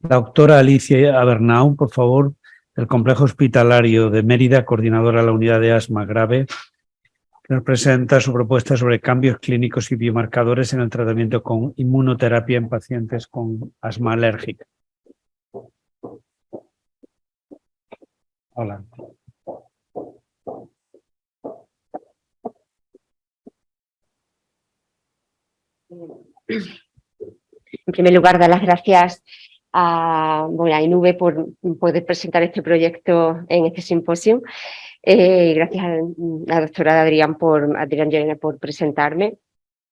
La doctora Alicia Abernau, por favor, del Complejo Hospitalario de Mérida, coordinadora de la Unidad de Asma Grave, que nos presenta su propuesta sobre cambios clínicos y biomarcadores en el tratamiento con inmunoterapia en pacientes con asma alérgica. Hola. En primer lugar, dar las gracias a INV por poder presentar este proyecto en este simposio. Gracias a la doctora Adrián Llerena por presentarme.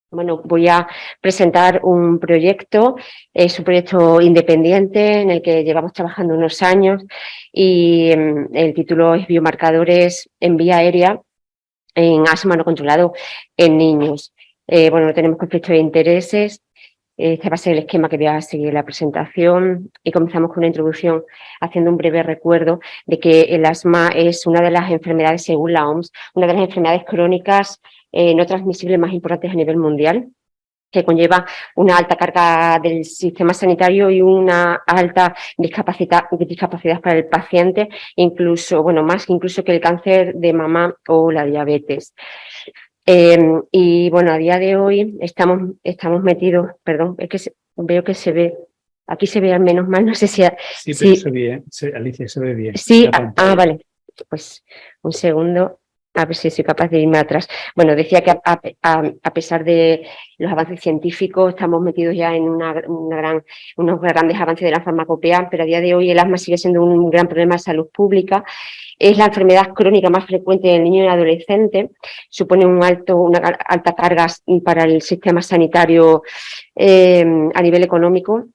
Bueno, voy a presentar un proyecto, es un proyecto independiente en el que llevamos trabajando unos años y el título es Biomarcadores en vía aérea en asma no controlado en niños. Bueno, no tenemos conflicto de intereses. Este va a ser el esquema que voy a seguir la presentación y comenzamos con una introducción haciendo un breve recuerdo de que el asma es una de las enfermedades, según la OMS, una de las enfermedades crónicas no transmisibles más importantes a nivel mundial, que conlleva una alta carga del sistema sanitario y una alta discapacidad para el paciente, incluso, bueno, más incluso que el cáncer de mama o la diabetes. Y bueno, a día de hoy estamos metidos, perdón, es que veo que se ve, aquí se ve al menos mal, no sé si... Sí, pero se ve, Alicia, se ve bien. Sí, vale, pues un segundo, a ver si soy capaz de irme atrás. Bueno, decía que a pesar de los avances científicos, estamos metidos ya en unos grandes avances de la farmacopea, pero a día de hoy el asma sigue siendo un gran problema de salud pública. Es la enfermedad crónica más frecuente en el niño y adolescente, supone una alta carga para el sistema sanitario a nivel económico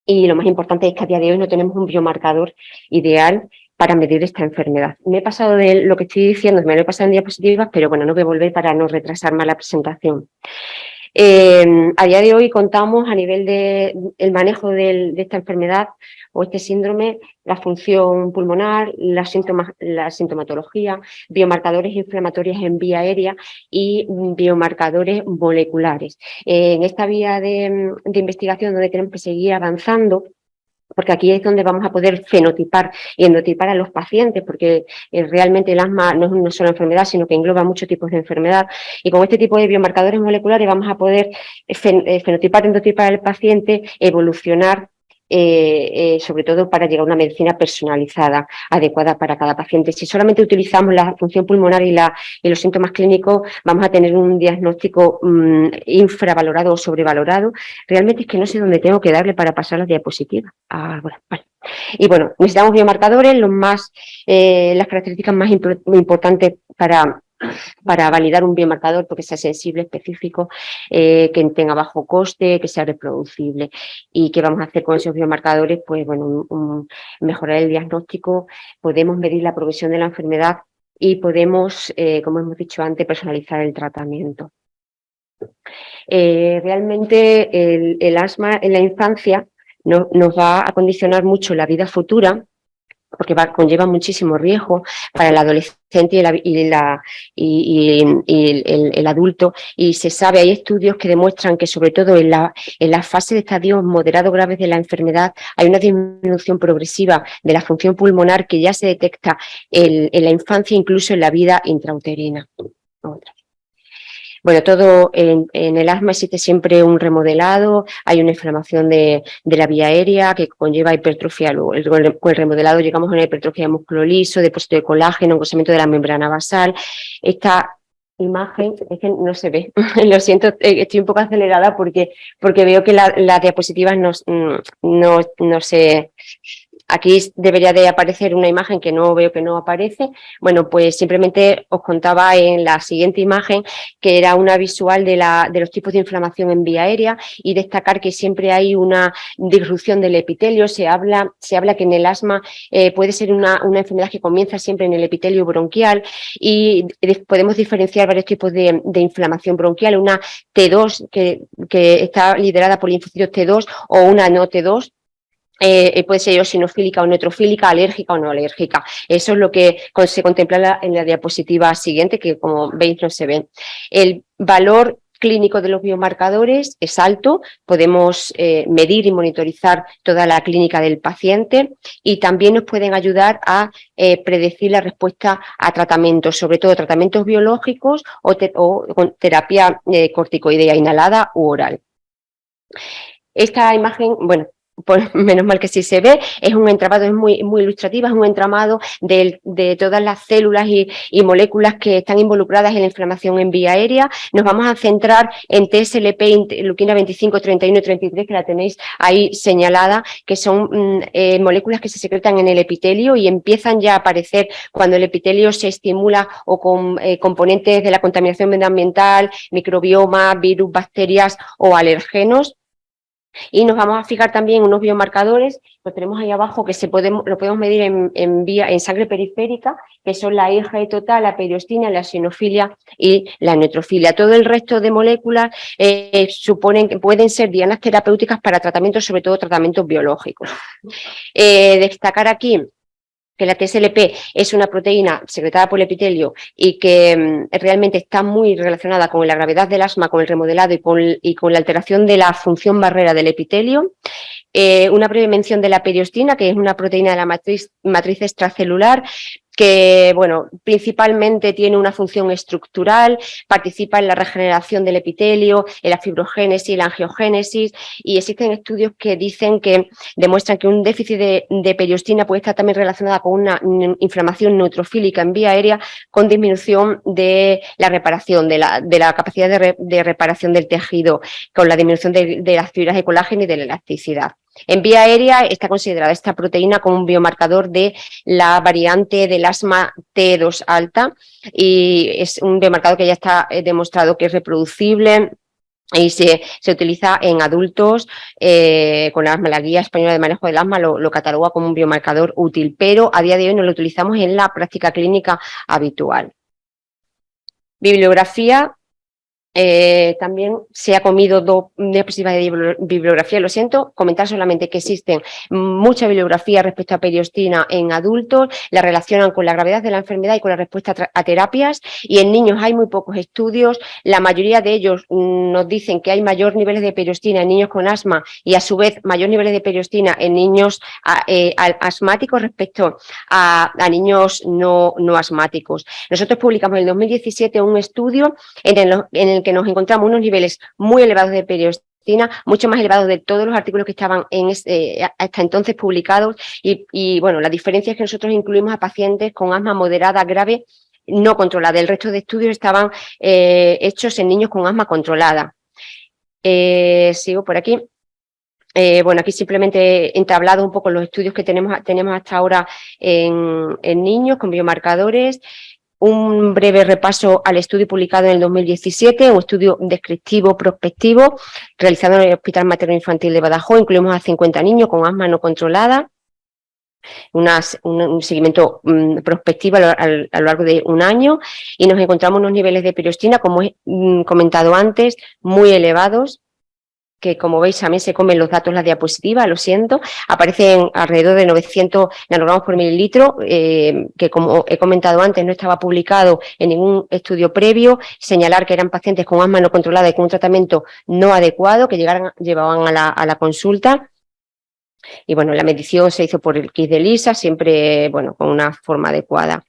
y lo más importante es que a día de hoy no tenemos un biomarcador ideal para medir esta enfermedad. Me he pasado de lo que estoy diciendo, me lo he pasado en diapositivas, pero bueno, no voy a volver para no retrasar más la presentación. A día de hoy contamos a nivel del manejo de esta enfermedad o este síndrome, la función pulmonar, la sintomatología, biomarcadores inflamatorios en vía aérea y biomarcadores moleculares. En esta vía de investigación donde tenemos que seguir avanzando, porque aquí es donde vamos a poder fenotipar y endotipar a los pacientes, porque realmente el asma no es una sola enfermedad, sino que engloba muchos tipos de enfermedad, y con este tipo de biomarcadores moleculares vamos a poder fenotipar, endotipar al paciente, evolucionar, sobre todo para llegar a una medicina personalizada, adecuada para cada paciente. Si solamente utilizamos la función pulmonar y los síntomas clínicos, vamos a tener un diagnóstico infravalorado o sobrevalorado. Realmente es que no sé dónde tengo que darle para pasar la diapositiva. Bueno, vale. Y bueno, necesitamos biomarcadores, las características más importantes para validar un biomarcador, porque sea sensible, específico, que tenga bajo coste, que sea reproducible. ¿Y qué vamos a hacer con esos biomarcadores? Pues bueno, mejorar el diagnóstico, podemos medir la progresión de la enfermedad y podemos, como hemos dicho antes, personalizar el tratamiento. Realmente el asma en la infancia nos va a condicionar mucho la vida futura, porque conlleva muchísimo riesgo para el adolescente y el adulto, y se sabe, hay estudios que demuestran que sobre todo en la fase de estadios moderados graves de la enfermedad hay una disminución progresiva de la función pulmonar que ya se detecta en la infancia, incluso en la vida intrauterina. Bueno, todo en el asma existe siempre un remodelado, hay una inflamación de la vía aérea que conlleva hipertrofia. Con el remodelado llegamos a una hipertrofia de músculo liso, depósito de colágeno, engrosamiento de la membrana basal. Esta imagen es que no se ve, lo siento, estoy un poco acelerada porque veo que las diapositivas no se... Aquí debería de aparecer una imagen que no veo, que no aparece. Bueno, pues simplemente os contaba en la siguiente imagen que era una visual de los tipos de inflamación en vía aérea, y destacar que siempre hay una disrupción del epitelio. Se habla que en el asma puede ser una enfermedad que comienza siempre en el epitelio bronquial, y podemos diferenciar varios tipos de inflamación bronquial, una T2 que está liderada por linfocitos T2 o una no T2. Puede ser eosinofílica o neutrofílica, alérgica o no alérgica. Eso es lo que se contempla en la diapositiva siguiente, que como veis no se ve. El valor clínico de los biomarcadores es alto, podemos medir y monitorizar toda la clínica del paciente y también nos pueden ayudar a predecir la respuesta a tratamientos, sobre todo tratamientos biológicos o con terapia corticoidea inhalada u oral. Esta imagen, bueno, pues menos mal que sí se ve, es un entramado, es muy ilustrativa, es un entramado de todas las células y moléculas que están involucradas en la inflamación en vía aérea. Nos vamos a centrar en TSLP, interleuquina 25, 31 y 33, que la tenéis ahí señalada, que son moléculas que se secretan en el epitelio y empiezan ya a aparecer cuando el epitelio se estimula o con componentes de la contaminación medioambiental, microbioma, virus, bacterias o alergenos. Y nos vamos a fijar también en unos biomarcadores, lo tenemos ahí abajo, que lo podemos medir en sangre periférica, que son la IgE total, la periostina, la eosinofilia y la neutrofilia. Todo el resto de moléculas suponen que pueden ser dianas terapéuticas para tratamientos, sobre todo tratamientos biológicos. Destacar aquí que la TSLP es una proteína secretada por el epitelio y que realmente está muy relacionada con la gravedad del asma, con el remodelado y con la alteración de la función barrera del epitelio. Una breve mención de la periostina, que es una proteína de la matriz extracelular, que bueno, principalmente tiene una función estructural, participa en la regeneración del epitelio, en la fibrogénesis y la angiogénesis, y existen estudios que demuestran que un déficit de periostina puede estar también relacionada con una inflamación neutrofílica en vía aérea con disminución de la reparación, de la capacidad de reparación del tejido, con la disminución de las fibras de colágeno y de la elasticidad. En vía aérea está considerada esta proteína como un biomarcador de la variante del asma T2 alta y es un biomarcador que ya está demostrado que es reproducible y se utiliza en adultos con asma. La Guía Española de Manejo del Asma lo cataloga como un biomarcador útil, pero a día de hoy no lo utilizamos en la práctica clínica habitual. Bibliografía. También se ha comido 2 diapositivas de bibliografía, lo siento, comentar solamente que existen mucha bibliografía respecto a periostina en adultos, la relacionan con la gravedad de la enfermedad y con la respuesta a terapias, y en niños hay muy pocos estudios, la mayoría de ellos nos dicen que hay mayor niveles de periostina en niños con asma y a su vez mayor niveles de periostina en niños asmáticos respecto a niños no asmáticos. Nosotros publicamos en el 2017 un estudio en el que nos encontramos unos niveles muy elevados de periostina, mucho más elevados de todos los artículos que estaban hasta entonces publicados y bueno, la diferencia es que nosotros incluimos a pacientes con asma moderada, grave, no controlada. El resto de estudios estaban hechos en niños con asma controlada. Sigo por aquí. Bueno, aquí simplemente he entablado un poco los estudios que tenemos hasta ahora en niños con biomarcadores. Un breve repaso al estudio publicado en el 2017, un estudio descriptivo prospectivo realizado en el Hospital Materno Infantil de Badajoz. Incluimos a 50 niños con asma no controlada, un seguimiento prospectivo a lo largo de un año, y nos encontramos unos niveles de periostina, como he comentado antes, muy elevados, que como veis también se comen los datos la diapositiva, lo siento, aparecen alrededor de 900 nanogramos por mililitro, que como he comentado antes no estaba publicado en ningún estudio previo. Señalar que eran pacientes con asma no controlada y con un tratamiento no adecuado que llevaban a la consulta. Y bueno, la medición se hizo por el kit de Lisa, siempre bueno, con una forma adecuada.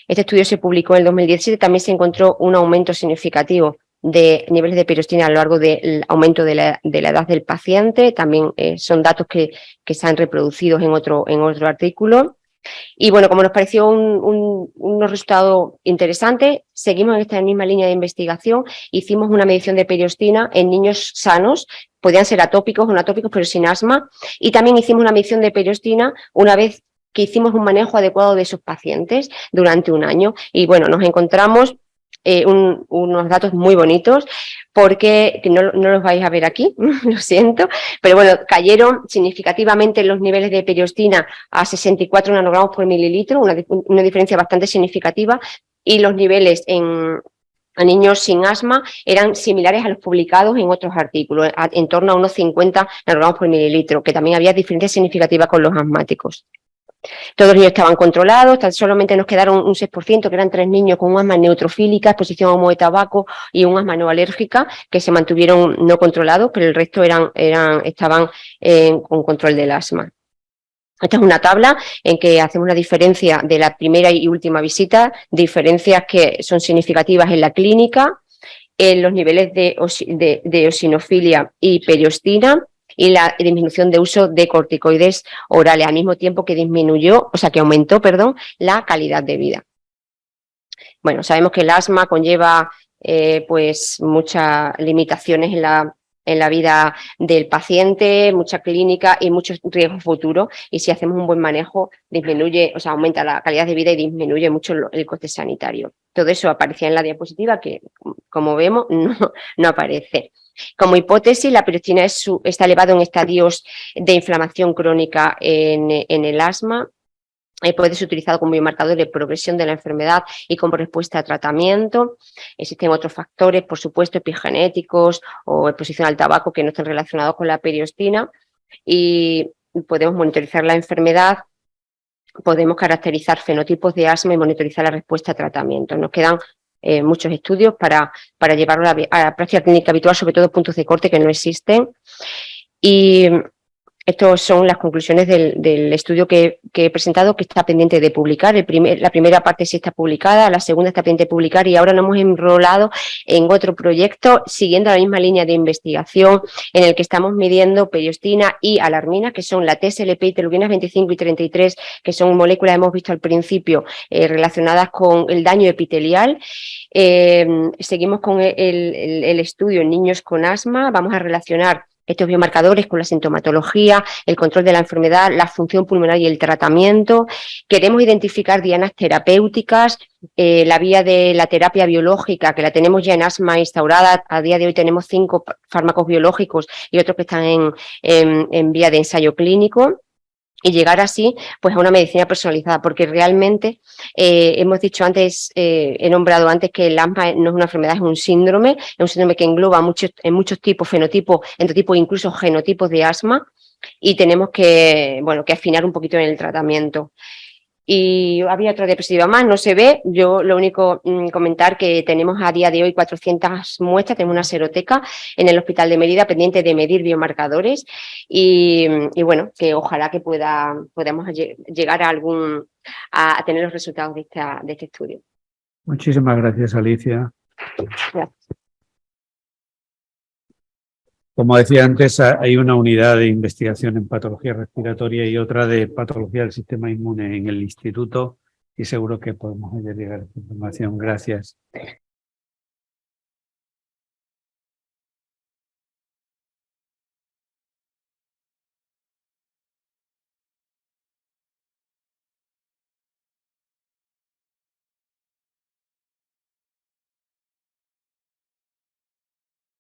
Este estudio se publicó en el 2017, también se encontró un aumento significativo de niveles de periostina a lo largo del aumento de la edad del paciente. También son datos que se han reproducido en otro artículo. Y bueno, como nos pareció unos resultados interesantes, seguimos en esta misma línea de investigación, hicimos una medición de periostina en niños sanos, podían ser atópicos o no atópicos, pero sin asma, y también hicimos una medición de periostina una vez que hicimos un manejo adecuado de esos pacientes durante un año. Y bueno, nos encontramos unos datos muy bonitos, porque no los vais a ver aquí, lo siento, pero bueno, cayeron significativamente los niveles de periostina a 64 nanogramos por mililitro, una diferencia bastante significativa, y los niveles a niños sin asma eran similares a los publicados en otros artículos, en torno a unos 50 nanogramos por mililitro, que también había diferencias significativas con los asmáticos. Todos los niños estaban controlados, solamente nos quedaron un 6%, que eran 3 niños con un asma neutrofílica, exposición a humo de tabaco y un asma no alérgica, que se mantuvieron no controlados, pero el resto estaban con control del asma. Esta es una tabla en que hacemos una diferencia de la primera y última visita, diferencias que son significativas en la clínica, en los niveles de eosinofilia y periostina, y la disminución de uso de corticoides orales, al mismo tiempo que aumentó, la calidad de vida. Bueno, sabemos que el asma conlleva pues muchas limitaciones en la vida del paciente, mucha clínica y muchos riesgos futuros, y si hacemos un buen manejo aumenta la calidad de vida y disminuye mucho el coste sanitario. Todo eso aparecía en la diapositiva, que como vemos no aparece. Como hipótesis, la periostina está elevado en estadios de inflamación crónica en el asma. Puede ser utilizado como biomarcador de progresión de la enfermedad y como respuesta a tratamiento. Existen otros factores, por supuesto, epigenéticos o exposición al tabaco que no están relacionados con la periostina, y podemos monitorizar la enfermedad, podemos caracterizar fenotipos de asma y monitorizar la respuesta a tratamiento. Nos quedan muchos estudios para llevarlo a la práctica clínica habitual, sobre todo puntos de corte que no existen. Y estas son las conclusiones del estudio que he presentado, que está pendiente de publicar. La primera parte sí está publicada, la segunda está pendiente de publicar, y ahora nos hemos enrolado en otro proyecto siguiendo la misma línea de investigación, en el que estamos midiendo periostina y alarmina, que son la TSLP, interleuquinas 25 y 33, que son moléculas, hemos visto al principio, relacionadas con el daño epitelial. Seguimos con el estudio en niños con asma. Vamos a relacionar estos biomarcadores con la sintomatología, el control de la enfermedad, la función pulmonar y el tratamiento. Queremos identificar dianas terapéuticas, la vía de la terapia biológica, que la tenemos ya en asma instaurada. A día de hoy tenemos 5 fármacos biológicos y otros que están en vía de ensayo clínico. Y llegar así pues a una medicina personalizada, porque realmente hemos dicho antes, he nombrado antes que el asma no es una enfermedad, es un síndrome que engloba en muchos tipos, fenotipos, endotipos, incluso genotipos de asma, y tenemos que afinar un poquito en el tratamiento. Y había otra diapositiva más, no se ve. Yo lo único comentar que tenemos a día de hoy 400 muestras, tenemos una seroteca en el Hospital de Mérida pendiente de medir biomarcadores, y bueno, que ojalá que podamos llegar a tener los resultados de este estudio. Muchísimas gracias, Alicia. Gracias. Como decía antes, hay una unidad de investigación en patología respiratoria y otra de patología del sistema inmune en el instituto, y seguro que podemos llegar a esta información. Gracias.